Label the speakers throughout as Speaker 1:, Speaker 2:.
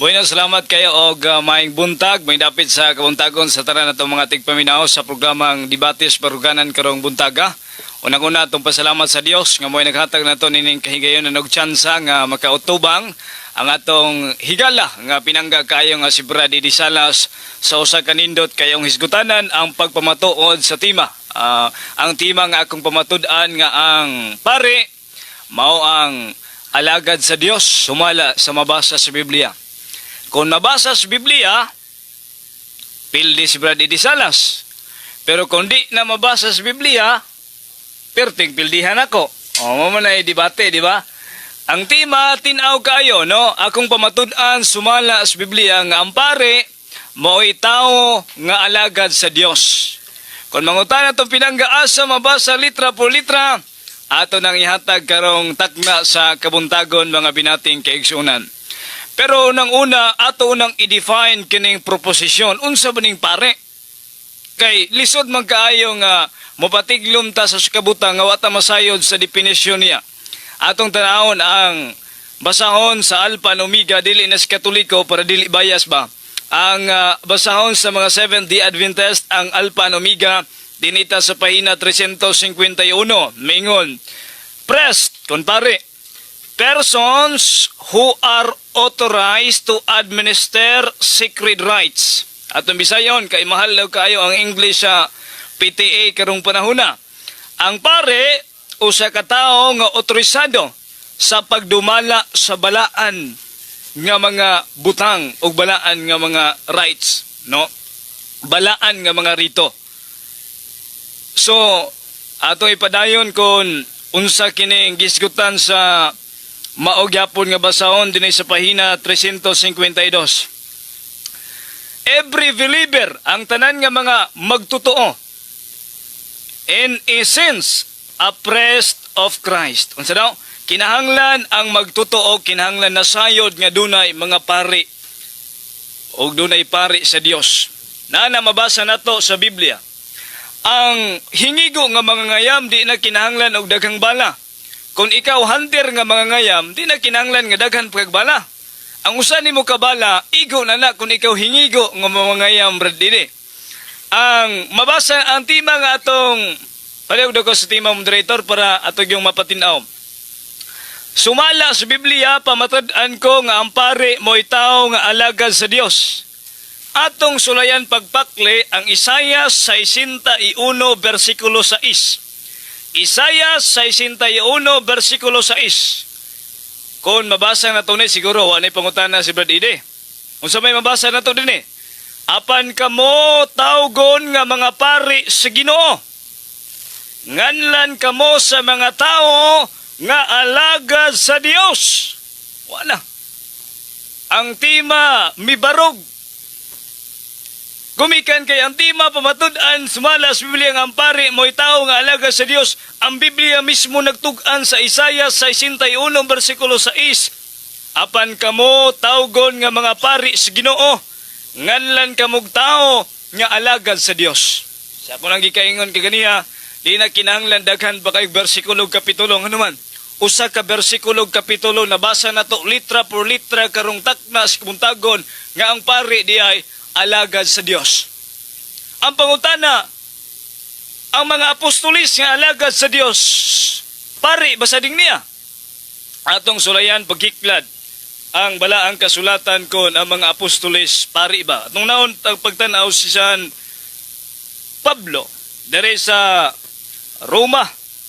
Speaker 1: Buenas, salamat kayo og maayong buntag. May dapit sa kabuntagon sa tanan natong mga tigpaminaw sa programang Debates Baruganan karong buntaga. Unang-una atong pasalamat sa Dios nga mo'y naghatag nato nining kahigayon na nagtsansa nga makautubang ang atong higala nga pinangga kayo nga si Brady Di Salas sa usa ka nindot kayong hisgutanan ang pagpamatuod sa tema. Ang tema nga akong pamatud-an nga ang pare mao ang alagad sa Dios sumala sa mabasa sa Biblia. Kung nabasa sa Biblia, pildi si Brady Di Salas. Pero kung di na mabasa sa Biblia, perting pildihan ako. O, mamanay debate, di ba? Ang tema, tinaw kayo, no? Akong pamatud-an, sumala sa Biblia, nga ang pare, mo'y tao nga alagad sa Dios. Kung mangutan na itong pinanggaasa, mabasa litra por litra, ato nang ihatag karong takna sa kabuntagon mga binating kaigsunan. Pero unang una, ato unang i-define kining proposisyon. Unsa ba ning pare? Kay lisod man kaayo nga mopatiglom ta sa kabuta nga wata masayod sa definisyon niya. Atong tanawon ang basahon sa Alpha and Omega, dili na sa Katoliko para dili bias ba. Ang basahon sa mga Seventh-day Adventist, ang Alpha and Omega, dinita sa pahina 351. Mingon, priest, kun pare, persons who are authorized to administer sacred rites. Atong bisayon, kay mahal daw kayo ang English sa PTA karong panahona. Ang pare, usa ka tawo nga otorisado sa pagdumala sa balaan nga mga butang o balaan nga mga rites, no? Balaan nga mga rito. So, atong ipadayon kung unsa kining gisgutan sa maog yapon nga basahon dinay sa pahina 352. Every believer, ang tanan nga mga magtotoo, in essence, a priest of Christ. Unsa daw? Kinahanglan ang magtotoo, kinahanglan na sayod nga dunay mga pari o dunay pari sa Dios. Na mabasa nato sa Biblia. Ang hingigo nga mga ngayam di na kinahanglan og daghang bala. Kung ikaw hunter nga mga ngayam, di na kinahanglan nga daghan pagbala. Ang usa nimo kabala, igo na kung ikaw hingigo nga mga ngayam brad dili. Ang mabasa ang tema nga atong palihog ko sa tema moderator para atog yung mapatinaw. Sumala sa Biblia, pamatud-an ko nga ang pare mo'y tao nga alagad sa Dios. Atong sulayan pagpakli ang Isaiah 61 versikulo 6. Isaiah 61 versikulo 6. Kung mabasa na ito siguro, wala pangutana si Brad Ide. Kung sa may mabasa na ito din apan kamo tawgon nga mga pari sa Ginoo. Nganlan kamo sa mga tao nga alagad sa Dios. Wala. Ang tema, mibarog. Gumikan kay ang tema pamatud-an sumala sa Biblia nga ang pari mo'y tao nga alaga sa Dios. Ang Biblia mismo nagtug-an sa Isaiah 61 versikulo 6. Apan kamo tawgon nga mga pari sa Ginoo, nganlan kamog tao nga alagad sa Dios. Sa ako nang gikaingon kay ganiya, di na kinahanglan daghan pa kay bersikulo kapitulo nganuman. Usa ka bersikulo kapitulo nabasa nato litra por litra karong takna sa buntagon nga ang pari di ay alagad sa Dios. Ang pangutana, ang mga apostolis nga alagad sa Dios, pari basa ding niya. Atong sulayan pagkiklad ang balaang kasulatan kon ang mga apostolis pari ba. Atong naon pagtanaw si San Pablo dere sa Roma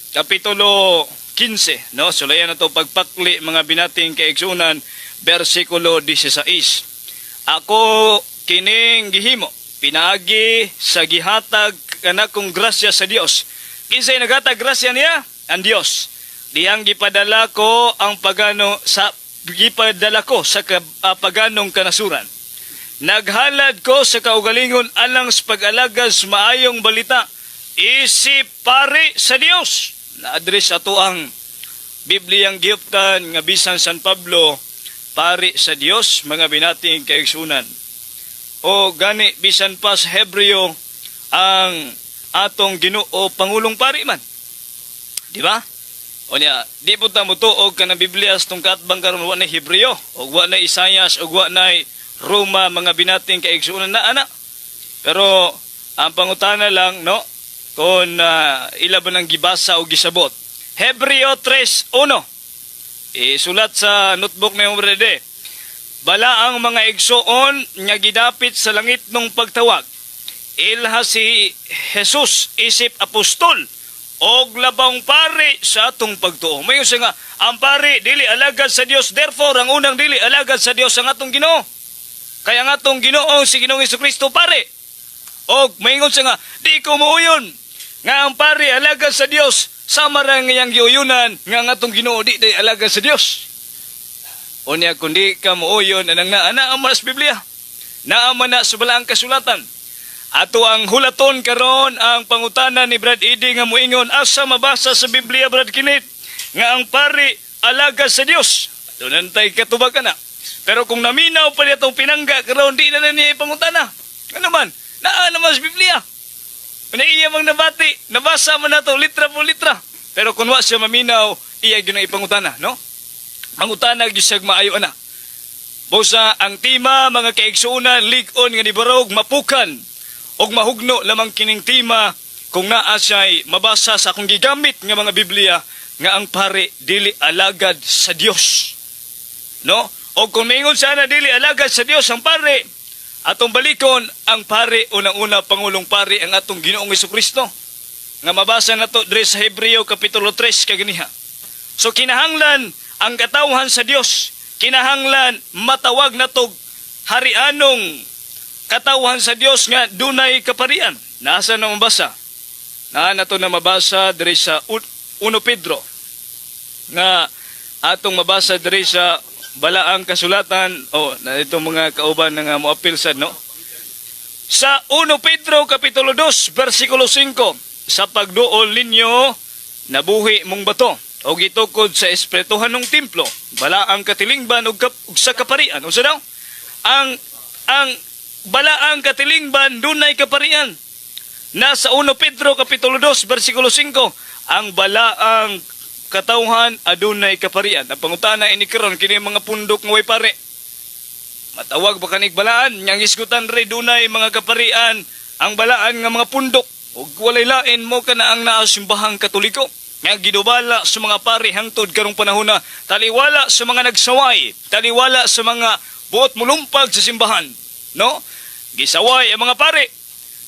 Speaker 1: kapitulo 15, no? Sulayan nato pagpakli mga binating kaigsunan bersikulo 16. Ako kining gihimo pinaagi sa gihatag kanakong grasya sa Dios. Kinsay naghatag grasya niya? Ang Dios. Diyang gipadala ko ang pagano sa gipadala ko sa paganong kanasuran. Naghalad ko sa kaugalingon alang sa pag-alagad sa maayong balita. Isip pari sa Dios. Na-address ato ang Bibliang giuptan nga bisan San Pablo, pari sa Dios, mga binating kaigsunan. O gani bisan pa sa Hebreo ang atong Ginoo pangulong pari man. Di ba? O niya, di po ta mutuog ka ng Biblia sa tungkat bang karon wa na Hebreo, o wa na Isayas, o wa na Roma, mga binating kaigsuunan na ana. Pero ang pangutana lang, no, kung ila ba nang gibasa o gisabot. Hebreo 3:1. Isulat sa notebook na yung brede. Bala ang mga igsuon nga gidapit sa langit nung pagtawag. Ilha si Jesus isip apostol og labang pari sa atong pagtuo. Mayon siya nga, ang pari dili alagad sa Dios, therefore ang unang dili alagad sa Dios ang atong Ginoo. Kaya nga atong Ginoo si Ginoong Jesucristo pari. Og mayon siya nga, di ko muuyon nga ang pari alagad sa Dios, sama ra ngayang giuyunan nga ang atong Ginoo di alagad sa Dios. Unya kundi ka muuyon anang naa ang mas Biblia. Naaman na sa balaang kasulatan. Ato ang hulaton karon ang pangutana ni Brad Edi nga muingon asa mabasa sa Biblia Brad Kinit nga ang pari alagad sa Dios. Ato nantay katubag na. Pero kung naminaw pa niya itong pinangga karon di na niya ipangutana. Ano man? Naa naman sa Biblia. Iya mang nabati, nabasa man nato litra po litra. Pero kung wa siya maminaw, iya gyud ang ipangutana, no? Mangutana gyud siya maayo ana. Busa ang tima mga kaigsuunan lig-on nga nibarog mapukan og mahugno lamang kining tima kung naa siya'y mabasa sa akong gigamit nga mga Biblia nga ang pare dili alagad sa Dios. No? O kung maingon sana dili alagad sa Dios ang pare, atong balikon ang pare unang-una pangulong pare ang atong Ginoong Jesucristo. Nga mabasa nato diri sa Hebreo kapitulo 3 kaganiha. So kinahanglan ang katawhan sa Dios, kinahanglan matawag nato harianong katawhan sa Dios nga dunay kaparian. Nasa na mabasa? Nato na mabasa diri sa 1 Pedro nga atong mabasa diri sa balaang kasulatan na itong mga kauban nga moapil sad, no? Sa 1 Pedro kapitulo 2 bersikulo 5, sa pagduol ninyo nabuhi mong bato o gitukod sa espirituhan ng templo balaang katilingban ug sa kaparian. Unsa daw? Ang balaang katilingban dunay kaparian. Nasa 1 Pedro kapitulo 2 bersikulo 5, ang balaang katawhan adunay kaparian. Ang pangutana ini karon kini mga pundok nga way pare. Matawag ba kanig balaan nyang isgutan re dunay mga kaparian ang balaan nga mga pundok ug walay lain mo kana ang naa simbahang Katoliko nga gidubala sa mga pare hangtod karong panahon na taliwala sa mga nagsaway, taliwala sa mga buot mulumpag sa simbahan, no? Gisaway ang mga pare.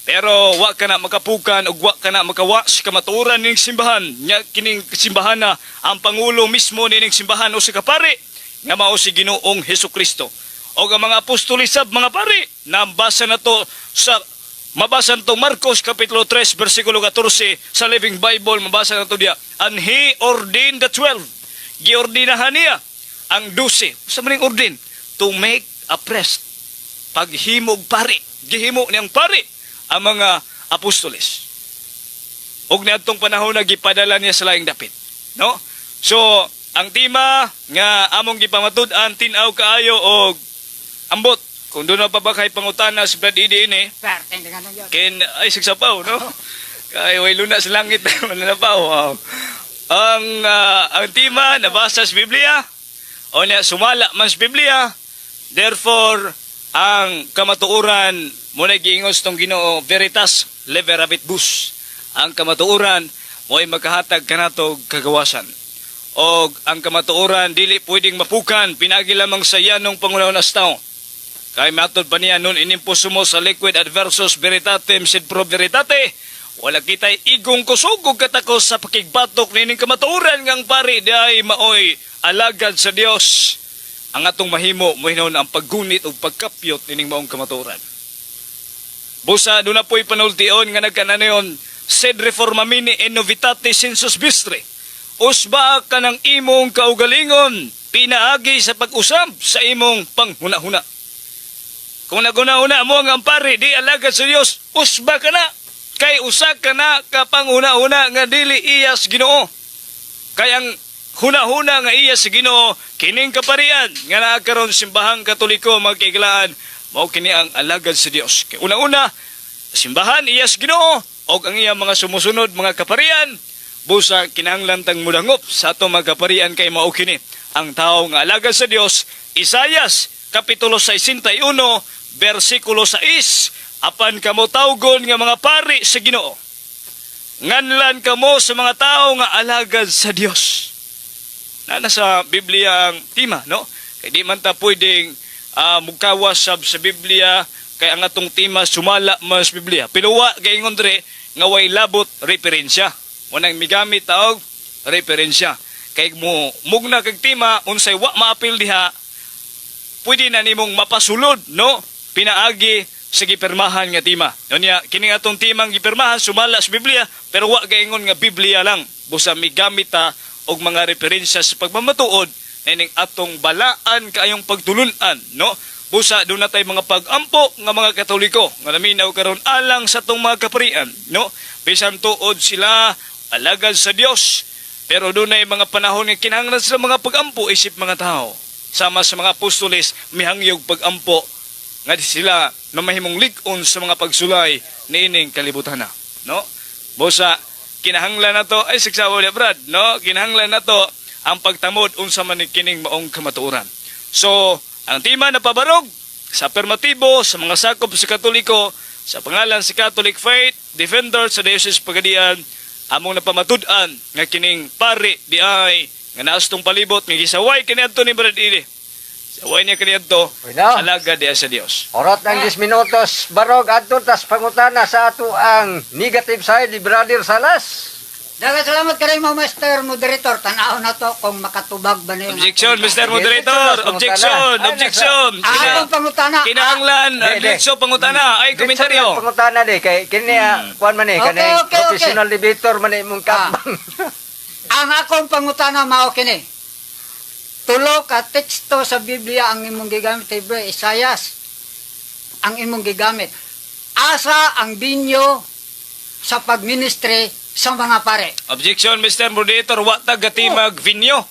Speaker 1: Pero wa ka na makapukan ug wa ka na makawa sa kamatuoran ning simbahan. Nya kining simbahan na ang pangulo mismo ning simbahan o sa kapare nga mao si Ginoong Hesukristo. O ang mga apostoli sab mga pare, nabasa na to sa mabasa nato Marcos kapitulo 3 bersikulo 14 sa Living Bible, mabasa nato diya. And he ordained the 12. Giordinahan niya ang 12. Sa maning ordain to make a priest. Paghimog pare, gihimo niyang pare ang mga apostoles. Og niadtong panahon na gipadala niya sa laing dapit, no? So, ang tema nga among gipamatud-an tinaw kaayo og ambot. Kung doon na pa ba kay pangutana si Brad Idi ini, ken ay sigsapaw, no? Kay way luna sa langit mananapaw. Wow. Ang tema nabasa sa Biblia, o niya sumala man sa Biblia, therefore ang kamatuoran muna giingos tong Ginoo veritas leveravit bus. Ang kamatuoran mo'y magkahatag kanatog kagawasan. O ang kamatuoran dili pwedeng mapukan pinagi lamang sa yanong pangunahon na tao. Kay matod pa niya nun inimpuso mo sa liquid adversus veritatem sed pro veritate. Wala kita'y igong kusugog katakos sa pakigbatok nining kamatuoran ngang pari diay maoy alagad sa Dios. Ang atong mahimo mohinon ang paggunit o pagkapyot nining maong kamatuoran. Busa doon na po'y panultion nga nagkananayon sed reformamini en novitate sensus bistre. Usba ka ng imong kaugalingon pinaagi sa pag-usab sa imong panghuna-huna. Kung naguna-huna mo ang pari di alagad sa Dios, usba ka na kay usa ka na ka panghuna-huna nga dili iyas Ginoo. Kay ang huna-huna nga iya sa Ginoo kining kaparian nga naa karon simbahang Katoliko magkiglaan mao kini ang alagad sa Dios. Kay una-una simbahan iya sa Ginoo og ang iya mga sumusunod mga kaparian busa kinahanglan tang mudangop sa ato magkaparian kay mao kini ang tao nga alagad sa Dios. Isayas kapitulo 61 bersikulo 6, apan kamo tawgon nga mga pari sa Ginoo, nganlan kamo sa mga tao nga alagad sa Dios. Nasa Biblia ang tema, no? Kay di man ta pwedeng mugkawas sa Biblia kay ang atong tema sumala mas Biblia. Piluwa gaingon dre nga way labot referensya. Munang migamit taog referensya. Kay mo mugna kag tema unsay wa maapil diha, pwede na nimong mapasulod, no? Pinaagi sa gipirmahan nga tema. Unya kini atong timang gipirmahan sumala sa Biblia pero wa gaingon nga Biblia lang. Busa migamit ta og mga referensya sa pagmamatuod ning atong balaan kaayong pagtulunan, no? Busa doon na tayo mga pag-ampo nga mga Katoliko nga naminaw karon alang sa tong mga kaparian, no? Bisan tuod sila alagad sa Dios, pero doon ay mga panahon nga kinahanglan sila mga pag-ampo isip mga tao. Sama sa mga apostoles mihangyog pag-ampo nga di sila na mahimong lig-on sa mga pagsulay niining kalibutan na, no? Busa kinahanglan nato ay siksawa ni Brad, no? Kinahanglan nato ang pagtamod unsa man kining maong kamatuoran. So ang tema na pabarog sa permatibo sa mga sakop sa Katoliko sa pangalan si Catholic Faith Defender sa Diocese Pagadian, among napamatud-an nga kining pari di ay nga naastong palibot nga gisaway kaniadto ni Brad Ili. Saway niya kaniadto alaga di sa Dios.
Speaker 2: Orot ng 10 minutos barog adto tas pangutana sa ato ang negative side ni Brother Salas.
Speaker 3: Dagat salamat kay mo Mr. Moderator. Tanaw na to kung makatubag ba na yung
Speaker 1: Objection, Mr. Moderator. Objection. Objection.
Speaker 3: Akong pangutana.
Speaker 1: Kinahanglan. Objection, pangutana. Ay, komentaryo.
Speaker 2: Pangutana di kay kini kuan man ni kanay professional debater man ni mong kabang.
Speaker 3: Ang akong pangutana mao kini. Tulo ka teksto sa Biblia ang imong gigamit Hebre Isayas. Ang imong gigamit. Asa ang binyo sa pagministry sa mga pare.
Speaker 1: Objection, Mr. Moderator. Wa tagatimag vinyo.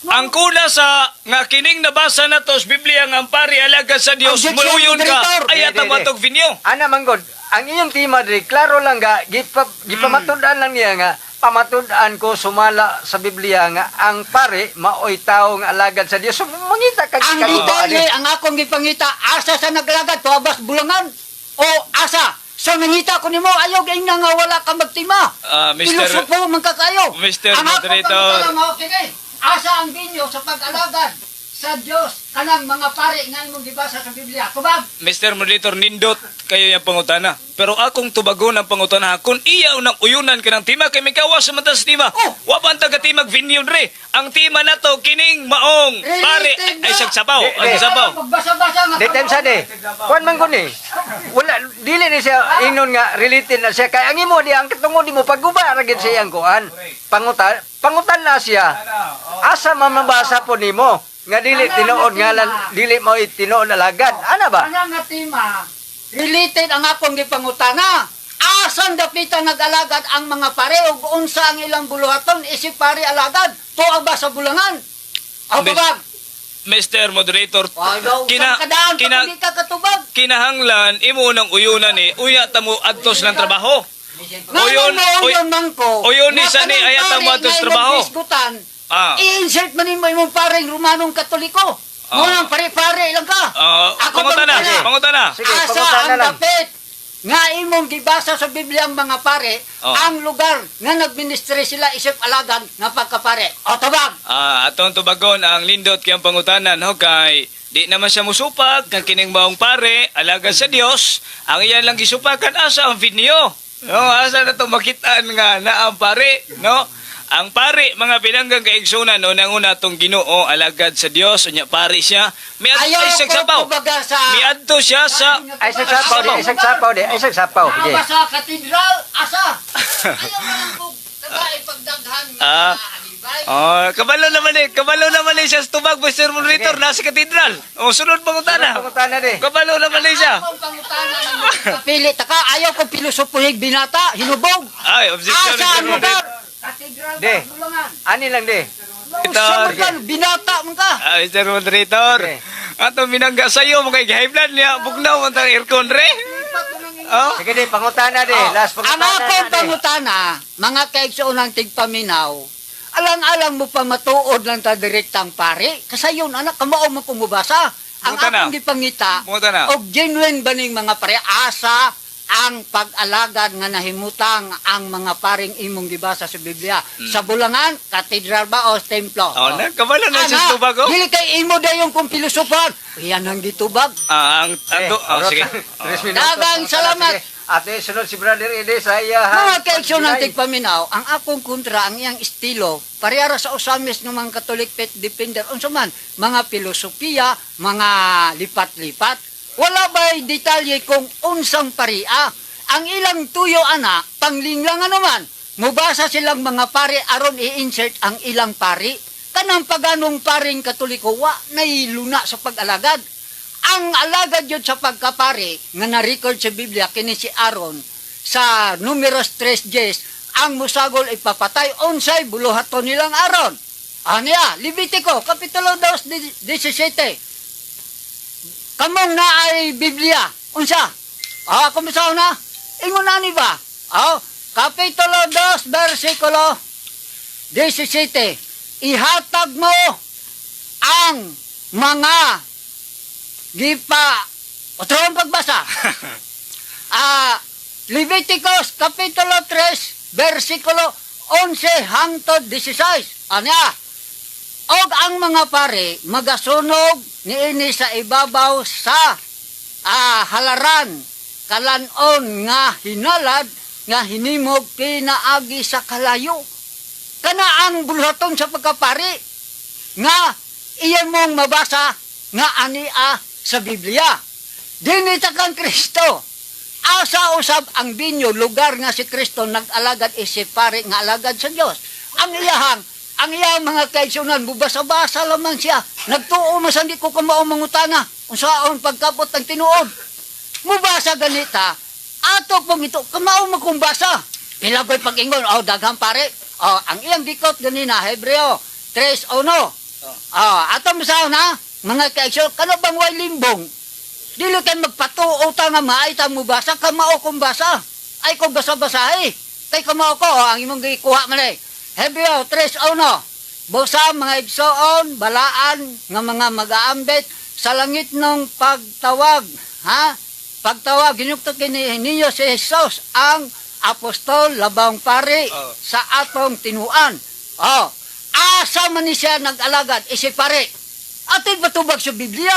Speaker 1: Ang kuna sa nga kining nabasa na to sa Biblia nga ang pari alaga sa Dios,
Speaker 3: Objection,
Speaker 1: muluyon ka.
Speaker 3: Moderator.
Speaker 1: Ay, atamatog vinyo.
Speaker 2: Ana manggod, ang iyong tema diri klaro lang ga gipamatud-an lang niya nga pamatud-an ko sumala sa Biblia nga ang pare maoy tao nga alagad sa Dios. So, mangita kag
Speaker 3: Ang detalye ang akong gipangita asa sa naglagad tuabas bulangan o asa sa nangita ko nimo ayaw gay nga wala ka magtima.
Speaker 1: Mr.
Speaker 3: Pilosopo man ka kayo.
Speaker 1: Mr.
Speaker 3: Ang akong
Speaker 1: Moderator.
Speaker 3: pangutana mao kini. Asa ang binyo sa pag-alagad sa Dios kanang mga pare nga imong gibasa sa Biblia. Kubag.
Speaker 1: Mr. Moderator, nindot kayo yung pangutana. Pero akong tubagon ang pangutana, kung iya unang uyunan ka ng tima, kay may kawas sa mata sa tima.
Speaker 3: Oh.
Speaker 1: Wapan taga-timag vinyon re. Ang tima na to, kining maong pare. Ay, sagsabaw. Ay, sagsabaw.
Speaker 3: Magbasa-basa nga.
Speaker 2: Detensa de. Kuan man gud ni. Wala dili ni siya ingnon nga related na siya kay ang imo di ang katungod mo pagguba ra gid siya ang kuan. Pangutan na siya. Asa mamabasa po nimo nga dili tinuod ngalan dili mo tinuod alagad. Ana ba?
Speaker 3: Ana nga tima. Related ang akong gipangutana. Asan dapitan nag-alagad ang mga pare ug unsa ang ilang buluhaton isip pare alagad tuag ba sa bulangan? O kubag.
Speaker 1: Mr. Moderator,
Speaker 3: Katubag.
Speaker 1: kinahanglan, imo unang uyunan ni, uya tamo adtos ng trabaho.
Speaker 3: Ngayon man ko.
Speaker 1: Uyon ni sa ni, ayat mo adtos trabaho.
Speaker 3: I-insert man mo imong pareng Romanong Katoliko. Munang pare-pare lang ka.
Speaker 1: Pangutana.
Speaker 2: Sige,
Speaker 3: Asa
Speaker 2: pangutana
Speaker 3: ang
Speaker 2: lang.
Speaker 3: dapit nga imong gibasa sa Biblia ang mga pare, ang lugar nga nagministry sila isip alagad nga pagkapare. O tabag.
Speaker 1: Atong tubagon ang lindot kayang pangutanan, ho, kay di naman siya musupag, kang kining maong pare, alaga sa Dios, ang iyan lang gisupakan asa ang vinyo. No, asa na to makitaan nga na ang pare, no? Ang pare, mga pinanggang kaigsunan, unang-una itong Ginoo, alagad sa Dios, unya pare siya, may
Speaker 3: Ayaw
Speaker 1: ay sagsapaw.
Speaker 3: ko kumbaga sa...
Speaker 1: May adto siya sa...
Speaker 2: Ay sagsapaw di.
Speaker 3: Aba sa katedral, asa? Ayaw na lang po ipagdaghan mga alibay.
Speaker 1: Kabalo naman siya sa tubag, Mr. Moderator, nasa katedral. O, sunod pangutana.
Speaker 2: Pangutana di.
Speaker 1: Kabalo naman siya.
Speaker 3: Akong pangutana ng kapili. Taka, ayaw kong pilosopuhig binata, hinubog.
Speaker 1: Ay, objection,
Speaker 3: Asa
Speaker 1: Mr.
Speaker 3: ang lugar?
Speaker 1: Moderator.
Speaker 3: Katedral
Speaker 2: De.
Speaker 3: ba, Bulangan?
Speaker 2: Ani lang di.
Speaker 3: Binata man ka.
Speaker 1: Mr. Moderator.
Speaker 2: Okay.
Speaker 1: Ato minangga sa'yo, mga high blood niya, bugnaw ang aircon re.
Speaker 3: Lipat mo nang
Speaker 1: Oh?
Speaker 2: Sige di, pangutana di.
Speaker 3: Oh,
Speaker 2: Last
Speaker 3: ang
Speaker 2: pangutana
Speaker 3: akong
Speaker 2: na di.
Speaker 3: pangutana, mga kaigsoonang tigpaminaw, alang-alang mo pa matuod lang ta direktang pare. Kasi yun, anak, kamao mo pumubasa. Ang
Speaker 1: Punta na.
Speaker 3: akong gipangita,
Speaker 1: Punta na.
Speaker 3: og genuine ba ning mga pare, asa ang pag-alagad nga nahimutang ang mga paring imong gibasa sa Biblia. Sa Bulangan, katedral ba o templo?
Speaker 1: Oh, nagkabala na sa tubag, oh.
Speaker 3: Dili kay imo dayon kung pilosofan. Yan ang gitubag.
Speaker 1: Ang sige.
Speaker 2: Tres minutos.
Speaker 3: Dagang salamat.
Speaker 2: Sige. Ate, sunod si Brother Ede sa iya.
Speaker 3: Mga kaisyon ng tigpaminaw, ang akong kontra, ang iyang estilo, parehara sa usamis ng mga Catholic faith defender, unsa man, mga filosofiya, mga lipat-lipat, wala ba'y detalye kung unsang paria. Ang ilang tuyo, ana, panglinglang naman, mubasa silang mga pari aron i-insert ang ilang pari. Kanang paganong paring Katoliko, wa nailuna sa pag-alagad. Ang alagad yun sa pagkapare nga na-record sa Biblia kini si Aaron sa numeros 3:10 ang musagol ipapatay unsay buluhaton nilang Aaron. Aniya, Levitico kapitulo 2:17. Kamong na ay Biblia. Unsa? Kumusta na? Ingon na ni ba? Kapitulo 2 versikulo 17. Ihatag mo ang mga otro pagbasa. Leviticus Kapitulo 3, versikulo 11 hangtod 16. Anya, og ang mga pare magasunog niini sa ibabaw sa halaran kalanon nga hinalad nga hinimog pinaagi sa kalayo. Kana ang buluhaton sa pagkapari nga iyan mong mabasa nga ania sa Biblia. Dinita kang Kristo. Asa usab ang binyo, lugar nga si Kristo nag-alagad isip pare nga alagad sa Dios. Ang iyang mga kaigsunan, bubasa-basa lamang siya. Nagtuo man di ko kamao mangutana. Unsaon pagkapot ang tinuod. Mubasa ganita. Ato pong ito, kamao makumbasa. Pilagoy pag-ingon, daghang pare. Ang iyang dikot ganina, Hebreo 3:1. Ato masaw na, mga kaigsoon, kano bang way limbong? Dili kay magpatuo ta nga maay ta mo basa, kamao kong basa. Ay kong basa-basahi. Kay kamao ko, ang imong gikuha man eh. Hebreo 3:1. Busa mga igsoon, balaan nga mga mag-aambit sa langit ng pagtawag. Pagtawag, ginukto kini niyo si Jesus, ang apostol, labang pare sa atong tinuan. Asa man ni siya nag-alagad, isi pare. Atid batubag sa Biblia.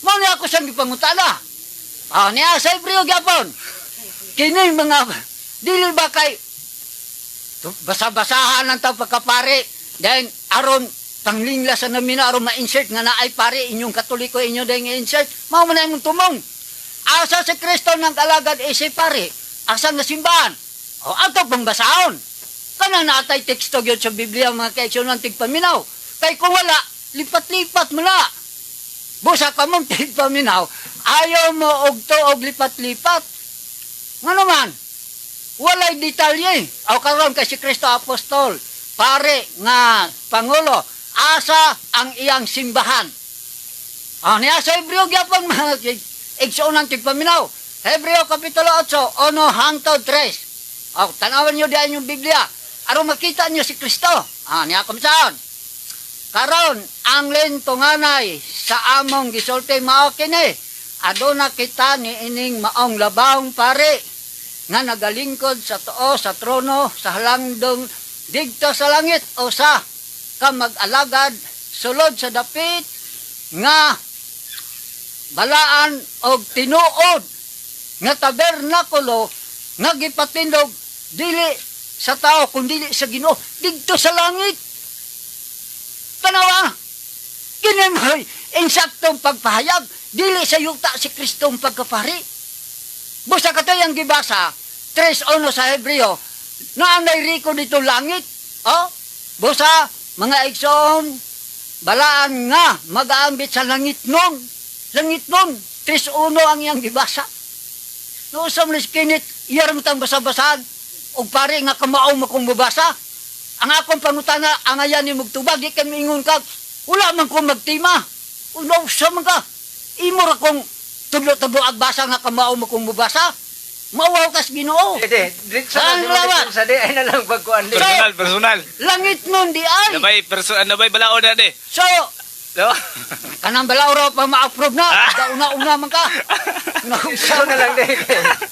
Speaker 3: Mani ako siyang ipangutana. Niya sa Hebreo gyapon. Kini mga dili ba kay basa-basahan ng tao pagkapare. Then aron panglingla sa namin aron ma-insert nga naay pare inyong Katoliko inyo dahil nga-insert. Mao man imong tumong. Asa si Kristo nang alagad isi pare. Asa nga simbahan. Ato pang basahon. Kanang naatay teksto gyud sa Biblia mga kaigsoon ng tigpaminaw. Kay kung wala lipat-lipat mo na. Busa ka mong tigpaminaw, ayaw mo og tuog lipat-lipat. Nga naman, walay detalye. Karon kay si Kristo Apostol, pare nga Pangulo, asa ang iyang simbahan. Niya sa Hebreo gyapon mga igsoon ng tigpaminaw. Hebreo Kapitulo 8, 1 hangtod 3. Tanawan nyo diyan yung Biblia. Aron makita nyo si Kristo. Niya kumisaan. Karon ang lentunganay sa among gisulti mao kini aduna kita ni ining maong labawng pare nga nagalingkod sa tuo sa trono sa halangdong digto sa langit o sa ka mag-alagad sulod sa dapit nga balaan og tinuod nga tabernakulo nga gipatindog dili sa tao kundi sa Ginoo digto sa langit. Tanawa, kinimoy, insaktong pagpahayag, dili sa yuta si Kristong pagkapari. Busa katayang gibasa, 3:1 sa Hebreo, na anay riko dito langit. Busa, mga igsoon, balaan nga, mag-aambit sa langit nun. Langit nun, 3:1 ang iyang gibasa. Noosam liskinit, iyaram tang basa-basahan, o pare nga kamao mo kong mabasa. Ang akong pangutana, ang ayan ni magtubag, di kami ingon ka, wala man kong magtima. Unaw sa mga, imura kong tublo-tublo agbasa nga kamao mo kong mabasa. Mauwaw kas Ginoo.
Speaker 2: Dede, sa
Speaker 3: Ang lawas.
Speaker 2: sa di ay na lang pagkuan di.
Speaker 1: Personal.
Speaker 3: Langit nun di ay.
Speaker 1: Nabay balaod na di.
Speaker 3: So,
Speaker 1: No?
Speaker 3: kanang balaw pa ma-approve na. Una man ka.
Speaker 2: So na lang di.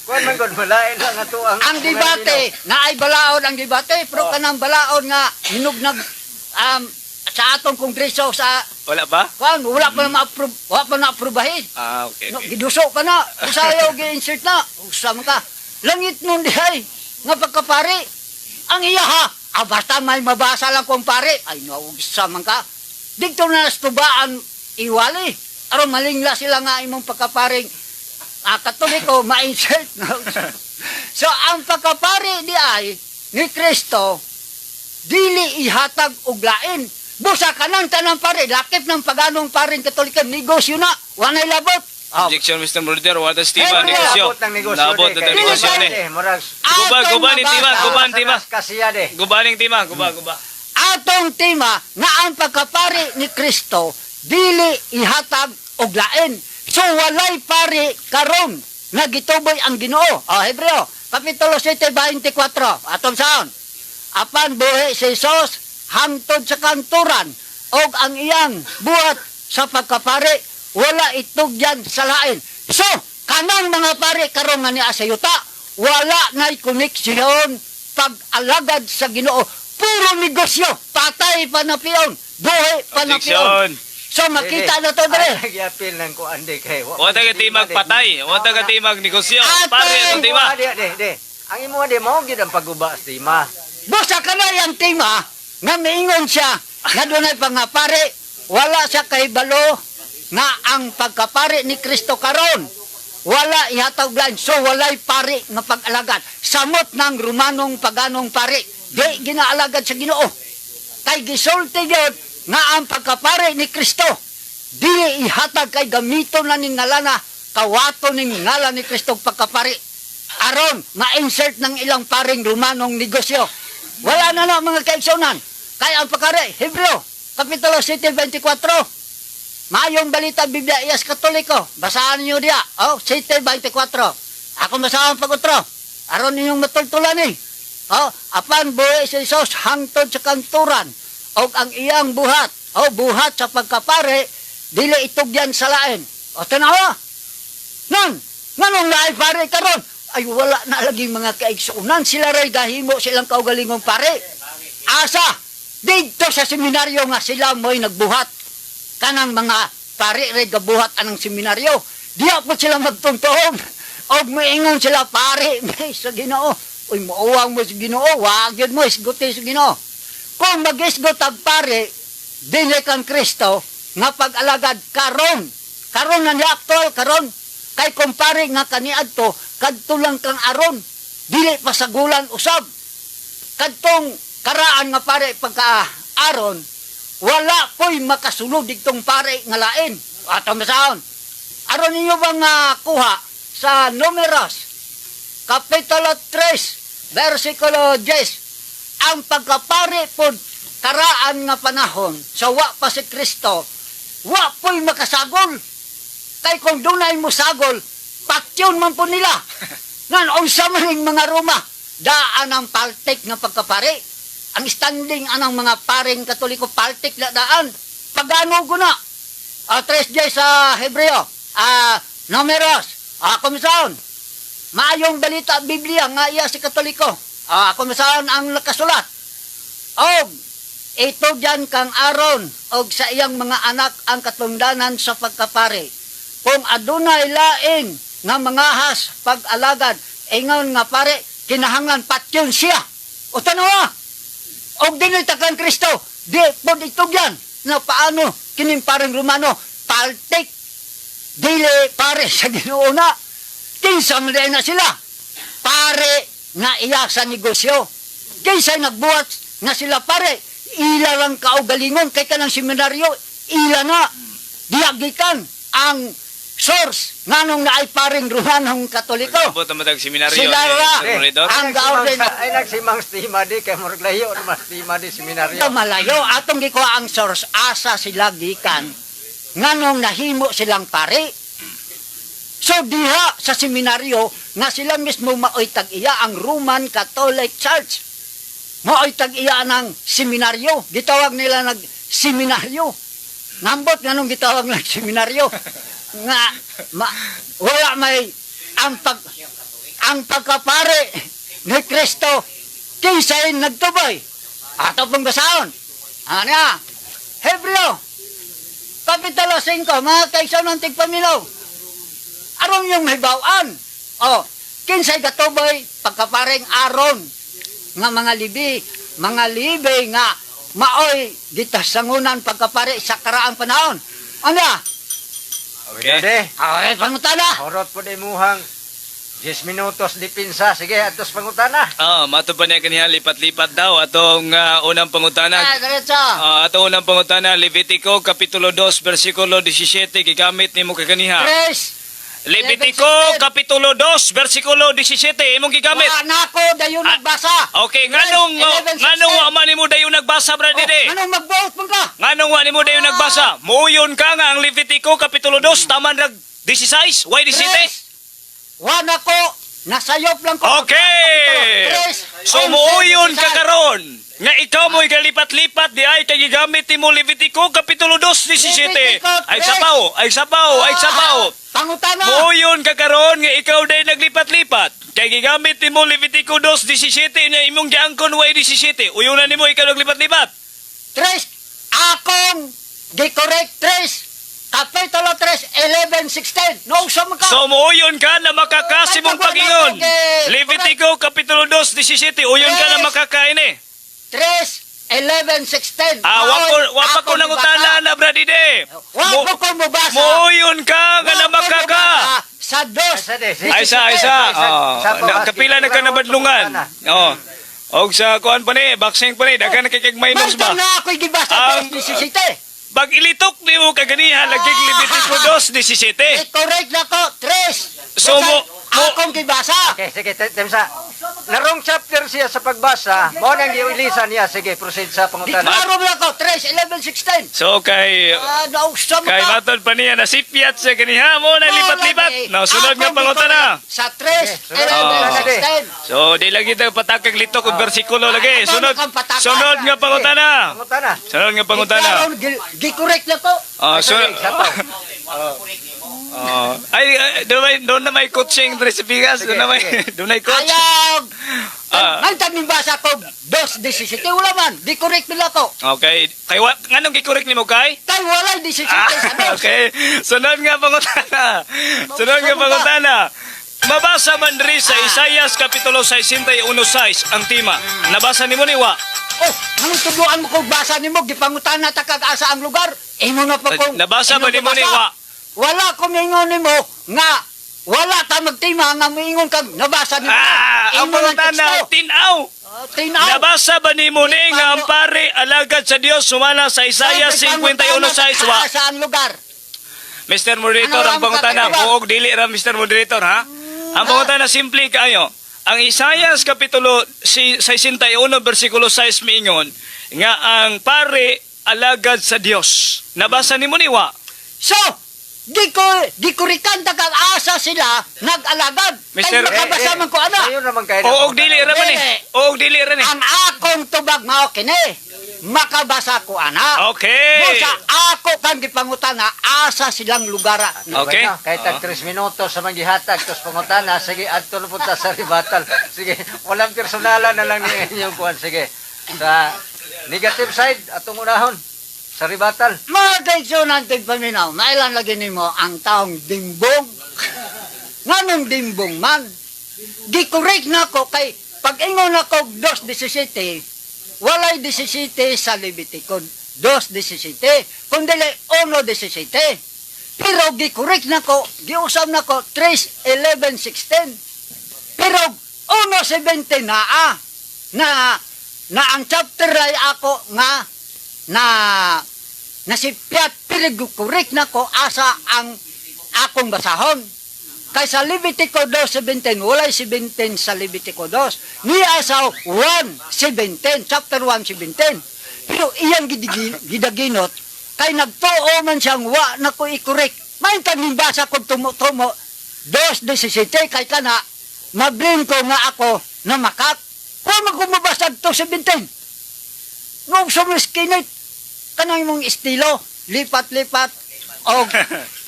Speaker 2: Kuan man gud malain lang ato
Speaker 3: Ang debate, naay balaod ang debate, pero
Speaker 2: Oh.
Speaker 3: kanang balaod nga hinugnag sa atong kongreso sa
Speaker 1: Wala ba?
Speaker 3: wala pa na ma-approve, wala pa na aprubahin.
Speaker 1: Okay.
Speaker 3: No, giduso pa na, usayaw gi-insert na, usa man ka. Langit nun dihay, nga pagkapari, ang iya ha, basta may mabasa lang kong pare, ay no, usa man ka. Dito na nastubaan iwali, aron malingla sila nga imong pagkaparing katoliko, ma-insert. No? So, ang pagkapari di ay, ni Kristo, dili ihatag og lain. Busa ka ng tanang pare, lakip ng paganong paring katoliko, negosyo na, wanay labot.
Speaker 1: Objection, Mr. Molitor. Wala Steve,
Speaker 3: Eh,
Speaker 1: negosyo.
Speaker 2: Abot ng negosyo.
Speaker 1: Naabot
Speaker 2: di,
Speaker 1: na
Speaker 2: kay-
Speaker 1: negosyo
Speaker 3: Dili
Speaker 1: ni.
Speaker 3: kay-
Speaker 2: Murag.
Speaker 1: Guban ni Tima, guban Tima.
Speaker 2: Kasiya de.
Speaker 1: Gubaning Tima, guba.
Speaker 3: Atong tema na ang pagkapari ni Kristo dili ihatag og lain. So walay pari karon nga gituboy ang Ginoo. Hebreo kapitulo 7:24. Atong saon. Apan buhi si Jesus hangtod sa kanturan og ang iyang buhat sa pagkapari wala itugyan sa lain. So kanang mga pari karon nga niya sa yuta wala nay koneksyon pag-alagad sa Ginoo. Puro negosyo, patay pa na piyon, buhay pa na piyon.
Speaker 1: Objection.
Speaker 3: So makita na to dre.
Speaker 2: Nagyapil ng kuan di kay.
Speaker 1: Wala taga timag patay. Wala taga timag negosyo. Pare ang Tima.
Speaker 2: De. Ang imo de mao gid ang paguba sa tima.
Speaker 3: Busa ka na yung tema, nga miingon siya, nga dunay pangapare, wala siya kay balo, nga ang pagkapare ni Kristo karon wala ihatag lain. So walay pari nga pag-alagad. Samot ng Romanong paganong pari. Di ginaalagad sa Ginoo. Kay gisulti gyud nga ang pagkapare ni Kristo dili ihatag kay gamito na ning ngalana kawato ning ngalan ni Kristo pagkapare aron ma-insert ng ilang paring Romanong negosyo. Wala na na mga kaigsunan. Kay ang pagkare Hebreo kapitulo 7:24 Mayong balita Biblia iyas Katoliko. Basahan niyo diya. 7:24. Ako basahan pag-utro. Aron ninyong matultulan eh. Apan buhi si Jesus hangtod sa kanturan og ang iyang buhat buhat sa pagkapare dili itugyan sa lain. Tanawa nganong naay pare karon ay wala na lagi mga kaigsuunan sila ray gahimo silang kaugalingong pare asa dito sa seminaryo nga sila mo'y nagbuhat kanang mga pare ray gabuhat anang seminaryo diya po sila magtuntong og moingon sila pare may sa Ginoo. Uy, mauwang mo sa Ginoo, wag yun mo, isguti sa Ginoo. Kung mag-isgot ang pare, dili kang Kristo, nga pag-alagad karon na ni aktual, karon, kay kung pare nga kaniadto, kadto lang kang aron, dili pa sa gulan usab. Kadtong karaan nga pare pagka-aron, wala po'y makasulod digtong pare nga lain. Ato masaon. Aron ninyo bang kuha sa Numeros, Kapitulo 3, versikulo 10, ang pagkapari po karaan nga panahon sa wa pa si Kristo, wa po'y makasagol. Kay kung dunay mo sagol, patyon man po nila. Nan, unsa man yung mga Roma, daan ang paltik nga pagkapari. Ang standing anang mga paring Katoliko, paltik na daan. Pagano ko na. 3 sa Hebreo, Numeros, komisyon. Maayong balita Biblia nga iya si Katoliko. Ako masaon ang nakasulat. Og ito diyan kang Aron og sa iyang mga anak ang katungdanan sa pagkapare. Kung adunay lain nga mangahas pag-alagad, ingon nga pare kinahanglan patyon siya. O tanawa. Og dinay takang Kristo, di pod ito diyan na paano kining parang Romano paltik dili pare sa Ginoo na. Kinsa man na sila. Pare nga iya sa negosyo. Kinsa nagbuhat nga sila pare. Ila lang kaugalingon kay kanang seminaryo. Ila na. Diagikan ang source nganong naay paring Romanong Katoliko.
Speaker 1: Abot ang matag seminaryo.
Speaker 3: Sila ra.
Speaker 1: Mr. Molitor.
Speaker 3: Ang gaorden
Speaker 2: Ay nagsimang stima di kay murag layo naman stima di seminaryo.
Speaker 3: malayo atong gikuha ang source asa sila gikan nganong nahimo silang pare. So diha sa seminaryo nga sila mismo maoy tag-iya ang Roman Catholic Church. Maoy tag-iya ng seminaryo. Gitawag nila nag-seminaryo. Ngambot nga nung gitawag nag-seminaryo. Nga wala may ang pagkapare ni Kristo kinsay nagtubay. Ato pong basahon. Ano? Hebreo Kapitulo 5, mga kaisaw ng tigpaminaw. Aron yung mahibawaan. O, kinsay katubay pagkapareng aron nga mga libi nga maoy gitasangunan pagkapare sa karaang panahon. Ano?
Speaker 1: Okay.
Speaker 2: Dade,
Speaker 3: Okay, pangutana.
Speaker 2: horot po di muhang 10 minutos di pinsa. Sige, atos pangutana.
Speaker 1: Mato pa niya kaniya lipat-lipat daw atong unang pangutana.
Speaker 3: Diretso.
Speaker 1: Atong unang pangutana, Levitico Kapitulo 2 versikulo 17 gigamit nimo kaniha.
Speaker 3: Tres.
Speaker 1: Levitico Kapitulo 2 versikulo 17 imong gigamit.
Speaker 3: Nako, dayon nagbasa.
Speaker 1: Okay, nganong
Speaker 3: 11:16.
Speaker 1: wa man nimo dayon nagbasa brad dede?
Speaker 3: Anong mag-vote mo ka?
Speaker 1: Nganong wa nimo dayon nagbasa? Muyon ka nga ang Levitico Kapitulo 2 taman rag 16. Why 17?
Speaker 3: Wan ako, nasayop lang ko.
Speaker 1: Okay.
Speaker 3: Tres.
Speaker 1: So muuyon ka karon nga ikaw mo'y galipat-lipat di ay kay gigamit nimo Levitico Kapitulo 2 17. Ay sapaw.
Speaker 3: Pangutana.
Speaker 1: Muuyon ka karon nga ikaw day naglipat-lipat. Kay gigamit nimo Levitico 2 17 na imong giangkon way 17. Uyunan nimo ikaw naglipat-lipat.
Speaker 3: Tres. Akong di-correct tres. Kapitulo 3, 11, 16. No, sa mga.
Speaker 1: So muuyon ka na makakasi mong pagingon. Levitico Kapitulo 2 17. Uyon ka na makakain eh.
Speaker 3: 3, 11, 16.
Speaker 1: Wapa ko nang utana na bradide.
Speaker 3: Wapa ko mo basa.
Speaker 1: Muuyon ka nga na makaka.
Speaker 3: Sa dos.
Speaker 1: Ay sa. Kapila na ka na badlungan. Oh. Og sa kuan pa ni, boxing pa ni, daghan na kay minus ba?
Speaker 3: Basta na ako'y gibasa
Speaker 1: Ang-
Speaker 3: dos 17.
Speaker 1: Pag ilitok nimo kaganiha lagig Levitico 2 17.
Speaker 3: Correct na ko, tres.
Speaker 1: So,
Speaker 3: Akong gibasa.
Speaker 2: Okay, sige, temsa. Narong chapter siya sa pagbasa, mo nang giulisan niya. Sige, proceed sa
Speaker 3: Di
Speaker 2: pangutana.
Speaker 3: klaro na ko, 3, 11, 16.
Speaker 1: So kay
Speaker 3: Nausa mo
Speaker 1: kay
Speaker 3: ka.
Speaker 1: matod pa niya nasipiat sa kaniha mo na lipat-lipat. No, sunod nga pangutana.
Speaker 3: Sa 3,
Speaker 2: Okay,
Speaker 3: 11, 16.
Speaker 1: So di lagi tayo patakag litok og bersikulo lagi. Sunod nga pangutana.
Speaker 2: Pangutana.
Speaker 1: Sunod nga pangutana.
Speaker 3: Gi-correct na ko.
Speaker 1: Sunod. Doon na may coaching recipigas. Doon na may coach.
Speaker 3: Ayaw.
Speaker 1: Ah.
Speaker 3: Nantag ni basa ko, 2, 17. Wala man. Di-correct nila ko.
Speaker 1: Okay. Kay nganong gikorek nimo kay?
Speaker 3: Kay wala 17 sa dos.
Speaker 1: Okay. Sunod nga pangutana. Sunod nga pangutana. Mabasa man diri sa Isaias Kapitulo 61:6 ang tema. Nabasa nimo ni wa?
Speaker 3: Oh, nang tuduan mo kung basa nimo, gipangutan na takag asa ang lugar. Imo na pa kung...
Speaker 1: Nabasa ba
Speaker 3: imo
Speaker 1: nimo ni
Speaker 3: gibasa.
Speaker 1: wa?
Speaker 3: Wala ko mingon nimo nga wala ta magtima nga mingon kag nabasa nimo.
Speaker 1: Ang
Speaker 3: Imo lang
Speaker 1: pangutana,
Speaker 3: teksto.
Speaker 1: tinaw.
Speaker 3: Tinaw.
Speaker 1: Nabasa ba nimo ni nga ang pare alagad sa Dios sumala sa Isaias 51:6 wa?
Speaker 3: Sa ang lugar.
Speaker 1: Mr. Moderator,
Speaker 3: Ano
Speaker 1: ang
Speaker 3: ang
Speaker 1: pangutana,
Speaker 3: kakaiba?
Speaker 1: buog dili ra Mr. Moderator ha? Ang pangutana simple kayo. Ang Isaias Kapitulo 61 versikulo 6 miingon nga ang pare alagad sa Dios. Nabasa nimo ni wa?
Speaker 3: So, gikurikan kag asa sila nag-alagad.
Speaker 1: Mr.
Speaker 3: Kay makabasa man ko ana.
Speaker 2: Ayun naman kayo.
Speaker 1: Oog dili ra man eh. Oog dili ra ni.
Speaker 3: Ang akong tubag mao kini. Makabasa ko ana.
Speaker 1: Okay.
Speaker 3: Sa ako kang gipangutana asa silang lugar.
Speaker 1: Okay.
Speaker 2: Kahit tag 3 minutos sa maghihatag, tapos pangutana, sige, adto na punta sa ribatal. Sige, walang personalan na lang ni inyong kuhan. Sige, sa negative side, atong unahon, sa ribatal.
Speaker 3: Mga kaigsunan tigpaminaw, mailan lagi nimo ang taong dimbong. Nganong dimbong man? Gikorek na ko kay pag-ingon ako 2:17, walay 17 sa Levitico 2:17, kundi 1:17. Pero gikorek na ko, giusab na ko 3:11-16. Pero 1:17 na ang chapter ay ako nga nasipyat pero gikorek na ko asa ang akong basahon. Kaysa Levitico 2:17, walay 17 sa Levitico 2. Niya sa 1:17, chapter 1:17. Pero iyang gidaginot, kay nagtuo man siyang wa na ko i-correct. Main kang basa ko tumo-tumo, 2:17 kay kana mablin ko nga ako na makak. Kung magkumabasag to 17. Nung sumiskinit kanang mong estilo, lipat-lipat o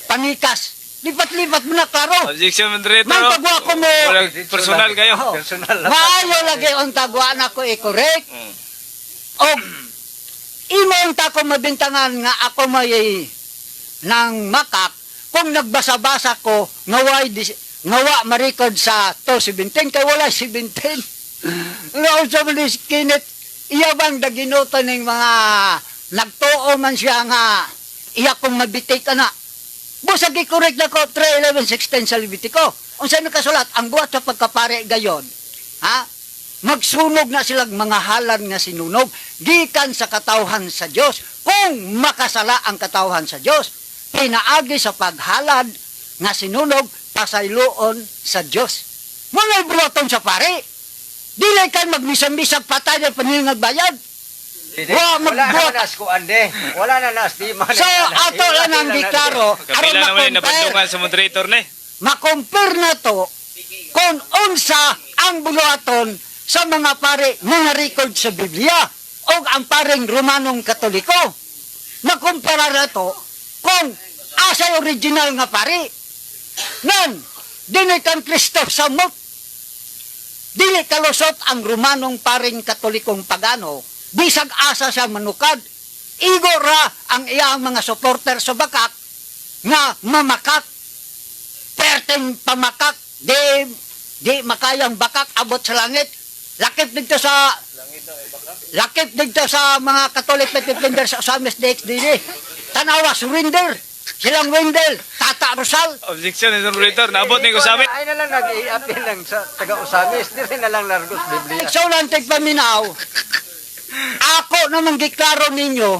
Speaker 3: panikas. Lipat-lipat mo na klaro.
Speaker 1: Objection, moderator.
Speaker 3: Mang tagwa ko mo.
Speaker 1: Walang personal kayo.
Speaker 3: Oh.
Speaker 2: Personal lang.
Speaker 3: Maayo lagi ang tagwa na ko i-correct.
Speaker 1: Mm.
Speaker 3: O imong ta ko mabintangan nga ako may nang makak kung nagbasa-basa ko nga wa ma-record sa 2:17 kay wala 17. Nga sa kinit iya bang daginoto ning mga nagtuo man siya nga iya kong mabitik ana. Busag i-correct na ko 3:11:16 sa Levitico. Unsa nakasulat ang buhat sa pagkapare gayon. Ha? Magsunog na silang mga halad nga sinunog gikan sa katawhan sa Dios. Kung makasala ang katawhan sa Dios, pinaagi sa paghalad nga sinunog pasayloon sa Dios. Mga broton sa pare. Dili kay magmisam-bisag patay na paningag bayad.
Speaker 2: Wala na nas ko ande. Wala na nas di man.
Speaker 3: So ato lang ang diklaro
Speaker 1: Kapila naman yung nabandungan sa moderator na eh.
Speaker 3: makompare na to kung unsa ang buluhaton sa mga pare nga record sa Biblia o ang paring Romanong Katoliko. Makumpara na to kung asa original nga pare. Nan, dili kang Kristo samot. Dili kalusot ang Romanong paring Katolikong pagano. Bisag asa siya manukad. Igo ra ang iyang mga supporter sa bakak nga mamakak. Perteng pamakak. Di makayang bakak abot sa langit. Lakip dito sa mga Catholic Defender sa Osamis DX dili. Tanawa, surrender. Silang Wendell, Tata Rosal.
Speaker 1: Objection, moderator. Naabot ni ko sa amin.
Speaker 2: Ay na lang nag-i-appeal lang sa taga-Usamis. Di rin na lang largos Biblia.
Speaker 3: So lang tigpaminaw, ako namang giklaro ninyo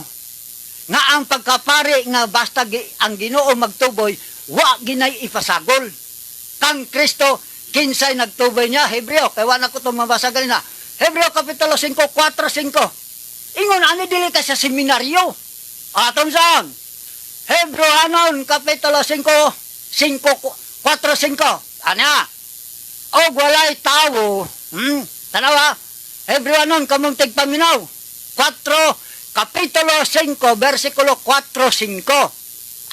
Speaker 3: nga ang pagkapari nga basta ang Ginoo magtuboy, wa ginay ipasagol. Kang Kristo, kinsay nagtuboy niya, Hebreo, kaya wala ko itong mabasa ganina. Hebreo Kapitulo 5, 4-5. Ingon, ano dili ka sa seminaryo? Atong saan? Hebreanon Kapitulo 5, 4-5. Ano? O walay tao. Tanawa? Hebreanon kamong tigpaminaw. 4, Kapitulo 5, versikulo 4-5.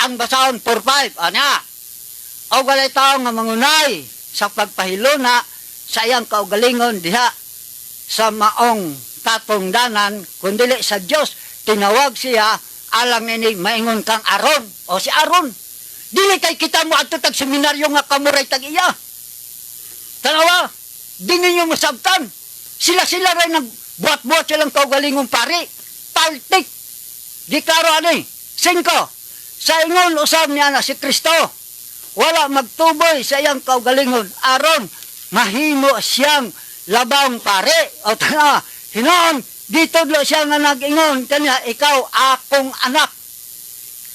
Speaker 3: Ang basahon 4-5. Ano? O walay tao nga mangunay sa pagpahiluna sa iyang kaugalingon diha sa maong katungdanan kundili sa Dios tinawag siya alang nini maingon kang Aron o si Aron dili kay kita mo adto tag seminaryo nga kamuray tag iya tanawa di ninyo masabtan sila ray nagbuhat-buhat silang kaugalingong pari paltik di klaro ani 5 sa ingon usab niya na si Kristo wala magtuboy sa iyang kaugalingon aron mahimo siyang labang pare o tana hinoon dito lo siya nga nag-ingon kanya ikaw akong anak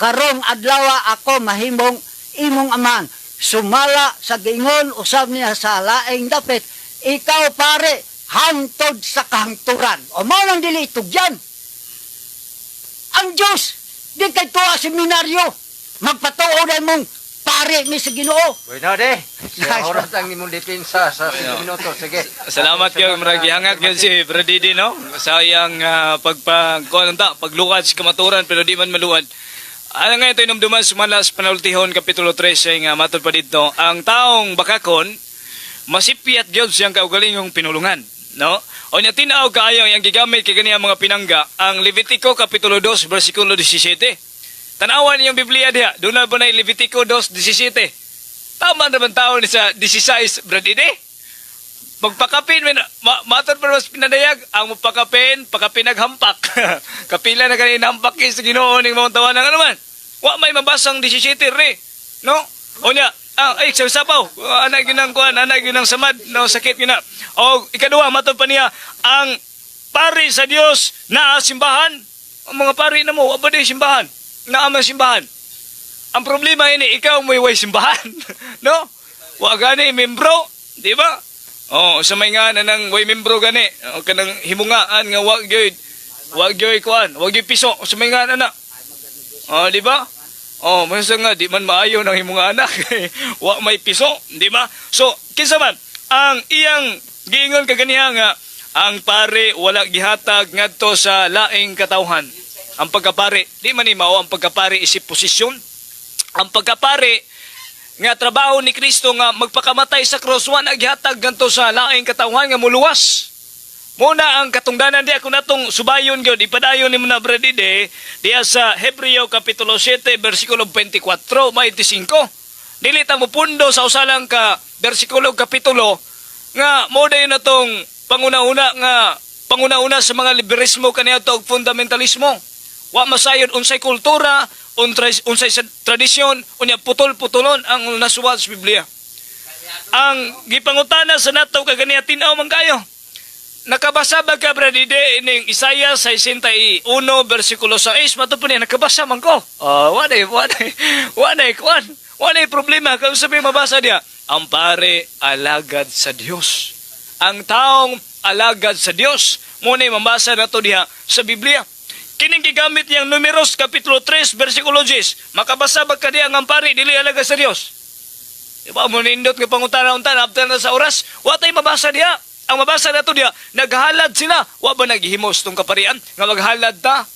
Speaker 3: karong adlaw ako mahimong imong aman sumala sa giingon usab niya sa laing dapit ikaw pare hantod sa kahangturan o mao nang dili tugyan ang Dios di kay tuwa seminaryo magpatuo na mong pare mi sa Ginoo.
Speaker 2: Bueno de. Sa oras ang imong depensa sa 5 minuto. Sige.
Speaker 1: Salamat kayo, marag gihangat kayo si Bradidi, no? Sa iyang pagluwad sa kamaturan, pero di man maluwad. Ano nga ito inumduman sumalas panultihon, Kapitulo 13, nga matod pa dito, ang taong bakakon, masipiat gyud siyang kaugalingong pinulungan, no? O niya tinaw kaayo yang gigamit kay kaniyang mga pinangga, ang Levitico, Kapitulo 2, versikulo 17. Tanawan niyong Biblia diha. Doon na ba na Levitico 2:17? Tama naman tao ni sa 16, Bradidi. Magpakapin, matod pa mas pinadayag. Ang magpakapin, pakapinaghampak. Kapila na kanina hampak sa Ginoo ning mga tawanan nga naman. Wa may mabasang 17 re. No? O niya, ay, sabaw. Anak yun ang kuhan, anak yun ang samad. No, sakit yun na. O ikaduha, matod pa niya, ang pari sa Dios na simbahan. Ang mga pari na mo, waba din simbahan. Na ang simbahan. Ang problema ini ikaw may way simbahan. No? Wa gani membro, di ba? Oh, sa may nga nang way membro gani, o kanang himungaan nga wag gyud kuan, wag gyud piso sa may nga na. Oh, di ba? Oh, masa nga di man maayo ng imong anak. Wa may piso, di ba? So, kinsa man ang iyang giingon kaganiha nga ang pare wala gihatag ngadto sa laing katawhan. Ang pagkapare, di man ni mao ang pagkapare isip posisyon. Ang pagkapare nga trabaho ni Kristo nga magpakamatay sa cross wa na gihatag ngadto sa laing katawhan nga muluwas. Muna ang katungdanan di ako natong subayon gyud ipadayon ni na Bradide diya sa Hebreo kapitulo 7 bersikulo 24 may 25. Dili ta mo pundo sa usalang ka bersikulo kapitulo nga mo dayon natong panguna-una sa mga liberismo kaniadto og fundamentalismo. Wa masayod unsay kultura, unsay tradisyon, unya putol-putulon ang nasuwat sa Biblia. Ang gipangutana sa nato kaganiya tin-aw man kayo. Nakabasa ba ka, Bradide, ining Isaiah 61, versikulo 6, matapon niya, nakabasa man ko. Wanay problema. Kung sabi mabasa niya, ang pare alagad sa Diyos. Ang taong alagad sa Diyos. Muna mabasa na to diha sa Biblia. Kining gigamit niyang Numeros, kapitulo 3, versikulo 10. Makabasa ba ka diya ang pare, dili alagad sa Diyos? Diba, muna indot nga pangutana-untan, after na sa oras, watay mabasa diha. Ang mabasa na ito diya, naghalad sila. Wa ba naghihimos tong kaparian? Nga maghalad ta?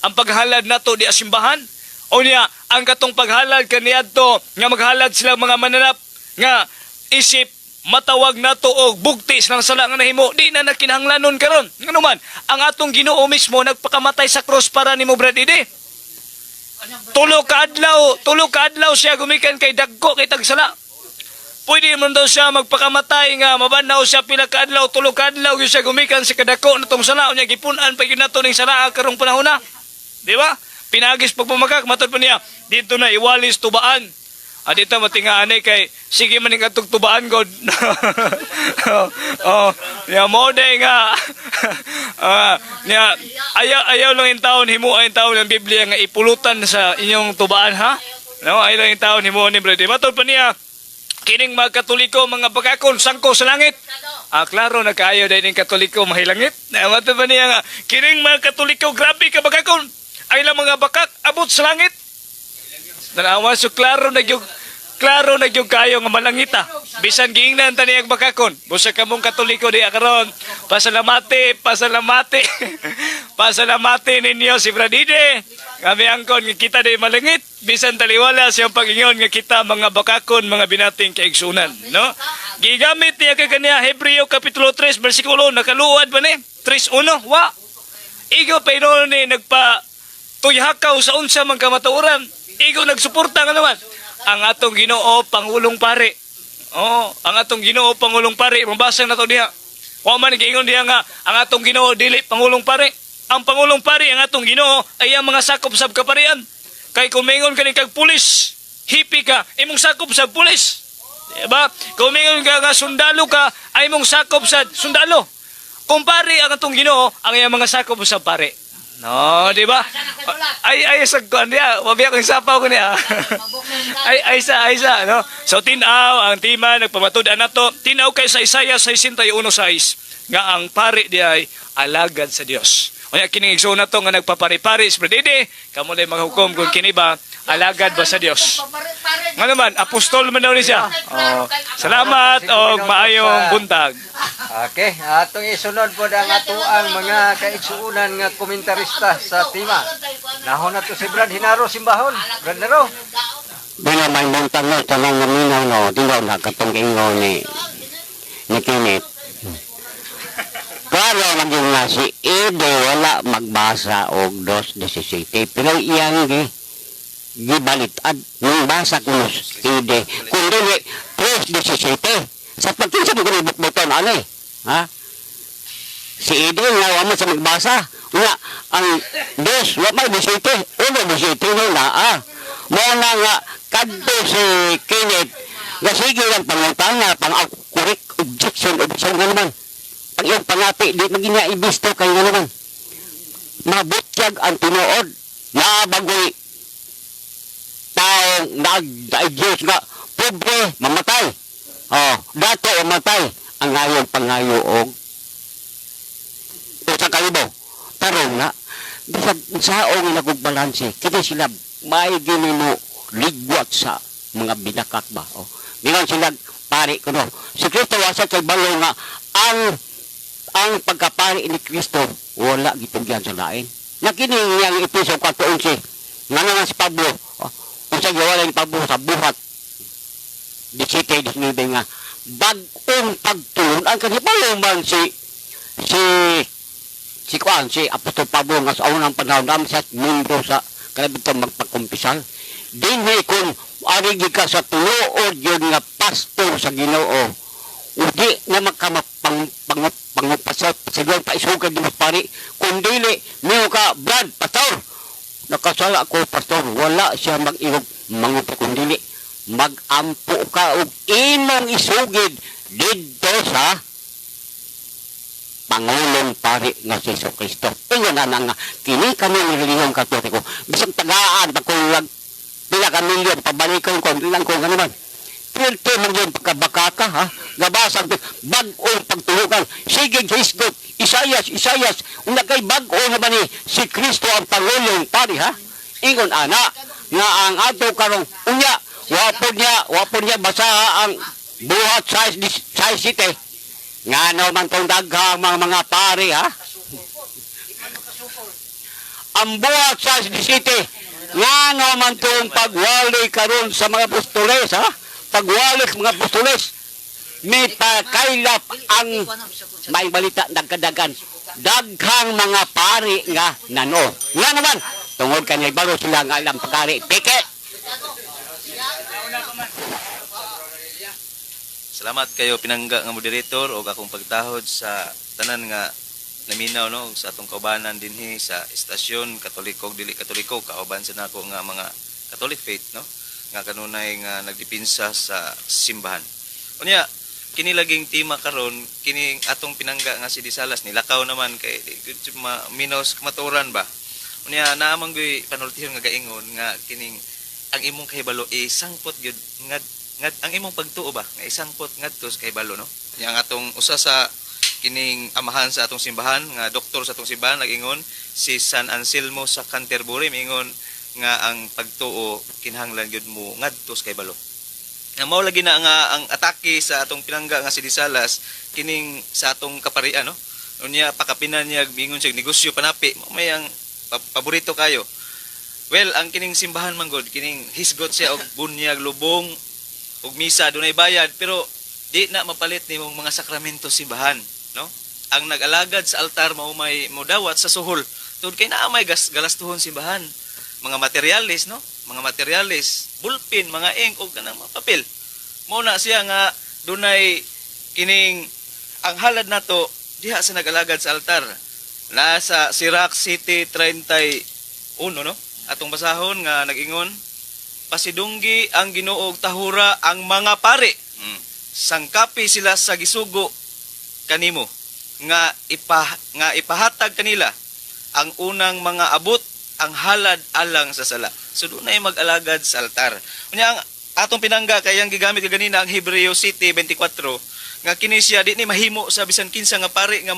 Speaker 1: Ang paghalad na to di asimbahan? O niya, ang katong paghalad kaniya to, nga maghalad sila mga mananap, nga isip, matawag na to o bugtis ng sala nga nahimo, di na nakinahanglanon karon. Nga naman, ang atong Ginoo mismo, nagpakamatay sa cross para ni mo, Bradide. Tulo ka adlaw siya gumikan kay dagko, kay tagsala. Pwede man daw siya magpakamatay nga mabanaw siya pila kaadlaw, tulo kaadlaw gyud siya gumikan sa kadako natong sala unya gipunan pa gyud nato ning sala karong panahon na. Di ba? Pinagis pagpamagak matod pa niya dito na iwalis tubaan. Dito matingaanay kay sige man ning atong tubaan god. Ya mo day nga. Ayaw lang yung taon himuay yung taon ng Biblia nga ipulutan sa inyong tubaan ha. No, ayaw lang yung taon himuay ni brother. Matod pa niya kining mga Katoliko, mga bagakon, sangko sa langit. Klaro na kaayo dahil ng Katoliko mahilangit. Mata ba niya nga, kining mga Katoliko, grabe ka bagakon. Ay lang mga bakak, abot sa langit. Tanawa, so klaro na yung kayo nga malangita. Bisan giingnan taniyang bagakon. Busa ka mong Katoliko di akaron. Pasalamati. Pasalamati ninyo si Bradide. Kami angkon nga kita di malangit. Bisan taliwala siyang pag-ingon nga kita mga bakakon, mga binating kaigsunan. No? Gigamit niya kaniya Hebreo kapitulo 3, versikulo, nakaluwad ba ni? 3:1, wa. Igo pa inoon ni nagpa-tuyhakaw sa unsa mga kamatauran. Igo nagsuporta nga naman. Ang atong Ginoo, Pangulong Pare. Ang atong Ginoo, Pangulong Pare. Mabasa na to diha. Wa man giingon diha nga, ang atong Ginoo, dili Pangulong Pare. Ang Pangulong Pare, ang atong Ginoo, ay ang mga sakop sa kaparian. Kay kumingon ka ni kag pulis, hipi ka, imong sakop sa pulis. Diba? Kumingon ka nga sundalo ka, ay imong sakop sa sundalo. Kung pare ang atong Ginoo, ang iyang mga sakop sa pare. No, di ba? Ay sagkuan niya, mabiya kong sapaw ko niya. ay sa, no? So tinaw ang tima nagpamatud-an nato, tinaw kay sa Isaiah 61:6 nga ang pare di ay alagad sa Dios. Unya kining igsoon nato nga nagpapari-pari sa Bradide, kamo lay maghukom kung kini ba alagad ba sa Dios. Nga naman, apostol man daw ni siya. Salamat o maayong buntag.
Speaker 2: Okay, atong isunod po ang atoang mga kaigsuunan nga komentarista sa tima. Nahon na to si Brad Hinaro Simbahon. Brad Naro.
Speaker 4: Bila may buntag no, tanang naminaw no, tindaw na katong ingaw ni Kenneth. Klaro maging nga si Ede wala magbasa og 2:17 pero iyang gibalitad nung basa ko si Ede kundi 3:17 sa pagkinsa mo ganun bukbuton ano ha si Ede nga wala sa magbasa nga ang 2 wala may 17 1:17 na mo na nga kadto si Kenneth nga sige lang pangutana pang-correct objection nga naman ang iyong pangapi, di maging ibisto kayo nga naman. Mabutyag ang tinuod na bagoy taong nag-Diyos nga pobre, mamatay. Dato mamatay ang ngayong pangayoog. O sa kalibo, tarong na, bisag saong nagugbalanse, kini sila may ginino ligwat sa mga binakak ba. O, mingon sila pari ko no. Si Kristo wasa kay balo nga ang pagkapari ni Kristo wala gitugyan sa lain. Nakini yang Efeso 4:11. Nga nga si Pablo, unsa giwala ni Pablo sa buhat. Di nga bag-ong pagtulunan kasi paluman si Apostol Pablo nga sa unang panahon namin siya membro sa kalabitan magpakumpisal. Dinhi kung arigi ka sa tulood yun nga pastor sa Ginoo. Udi na pangupasal siguro pa isugan di pari. Kung dili, niyo ka, Brad, pastor. Nakasala ako, pastor. Wala siya mag-iwag mangupa kung dili. Mag-ampo ka o imong isugid dito sa Pangulong Pari nga si Jesu Kristo. Ingon na nga, kini kami ang relihiyong katoliko. Bisang tagaan, pagkulang, pila ka milyon, pabalikan ko, ilang ko, ano man. Pilto mo yung pagkabakaka, ha? Gabasang, bag-ong pagtulukan. Sige, hisgot, Isayas, una kay bag-o naman ni si Kristo ang Pangulong Pari, ha? Ingon, ana, nga ang ato karong, unya, wapon niya basa ang buhat sa city. Nga naman itong daghang mga pari, ha? Ang buhat sa city, nga naman itong pagwali karon sa mga apostoles, ha? Pagwali sa mga apostoles, may pakailap ang may balita nagkadagan. Daghang mga pari nga nano. Nga naman, tungod kanya baro sila nga alam pagkari. Pikit!
Speaker 5: Salamat kayo pinangga nga moderator o akong pagtahod sa tanan nga naminaw no sa atong kaubanan dinhi sa estasyon Katoliko dili Katoliko kauban sa nako nga mga Catholic faith no nga kanunay nga nagdipinsa sa simbahan. Unya kini laging tema karon kini atong pinangga nga si Disalas nilakaw naman kay minos kamaturan ba. Unya naamang gyud panultihon nga gaingon nga kining ang imong kahibalo sangpot gyud nga ang imong pagtuo ba nga isangpot ngadto sa kahibalo no. Yang atong usa sa kining amahan sa atong simbahan nga doktor sa atong simbahan nag-ingon si San Anselmo sa Canterbury mingon nga ang pagtuo kinahanglan gyud mo ngadto sa kahibalo. Nga mao lagi na nga ang atake sa atong pinangga nga si Disalas kining sa atong kaparian no. Unya pakapinan niya mingon siya negosyo panapi may ang paborito kayo. Well, ang kining simbahan man god kining hisgot siya og bunyag lubong ug misa dunay bayad pero di na mapalit nimong mga sakramento simbahan no. Ang nag-alagad sa altar mao may modawat sa suhol tungod kay naa may galastuhon simbahan mga materialis no mga materialis bulpin mga ink ug kanang mga papel mao na siya nga dunay kining ang halad nato diha sa nag-alagad sa altar nasa Sirac City 31 no atong basahon nga nag-ingon pasidunggi ang Ginoo og tahura ang mga pari. Sangkapi sila sa gisugo kanimo nga ipahatag kanila ang unang mga abot ang halad alang sa sala. So dunay mag-alagad sa altar. Unya ang atong pinangga kay ang gigamit ganina ang Hebreo City 24 nga kini siya di ni mahimo sa bisan kinsa nga pari nga